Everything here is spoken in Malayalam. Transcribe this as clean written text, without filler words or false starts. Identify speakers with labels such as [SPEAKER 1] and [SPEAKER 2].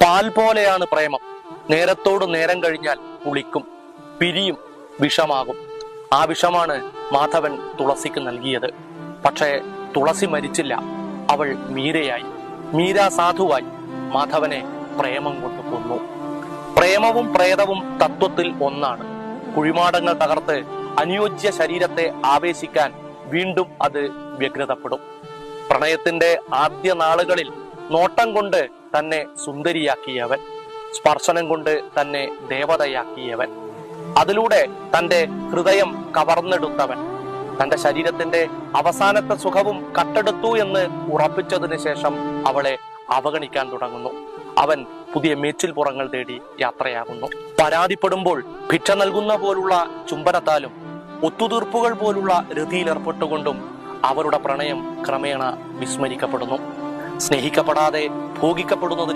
[SPEAKER 1] പാൽ പോലെയാണ് പ്രേമം. നേരത്തോട് നേരം കഴിഞ്ഞാൽ പുളിക്കും, പിരിയും, വിഷമാകും. ആ വിഷമാണ് മാധവൻ തുളസിക്ക് നൽകിയത്. പക്ഷേ തുളസി മരിച്ചില്ല. അവൾ മീരയായി. മീര സാധുവായി. മാധവനെ പ്രേമം കൊണ്ട് കൊന്നു. പ്രേമവും പ്രേതവും തത്വത്തിൽ ഒന്നാണ്. കുഴിമാടങ്ങൾ തകർത്ത് അനുയോജ്യ ശരീരത്തെ ആവേശിക്കാൻ വീണ്ടും അത് വ്യഗ്രതപ്പെടും. പ്രണയത്തിന്റെ ആദ്യ നാളുകളിൽ നോട്ടം കൊണ്ട് തന്നെ സുന്ദരിയാക്കിയവൻ, സ്പർശനം കൊണ്ട് തന്നെ ദേവതയാക്കിയവൻ, അതിലൂടെ തന്റെ ഹൃദയം കവർന്നെടുത്തവൻ, തന്റെ ശരീരത്തിന്റെ അവസാനത്തെ സുഖവും കട്ടെടുത്തു എന്ന് ഉറപ്പിച്ചതിന് ശേഷം അവളെ അവഗണിക്കാൻ തുടങ്ങുന്നു. അവൻ പുതിയ മേച്ചിൽ പുറങ്ങൾ തേടി യാത്രയാകുന്നു. പരാതിപ്പെടുമ്പോൾ ഭിക്ഷ നൽകുന്ന പോലുള്ള ചുംബനത്താലും ഒത്തുതീർപ്പുകൾ പോലുള്ള രതിയിലേർപ്പെട്ടുകൊണ്ടും അവരുടെ പ്രണയം ക്രമേണ വിസ്മരിക്കപ്പെടുന്നു. സ്നേഹിക്കപ്പെടാതെ ഭോഗിക്കപ്പെടുന്നതിന്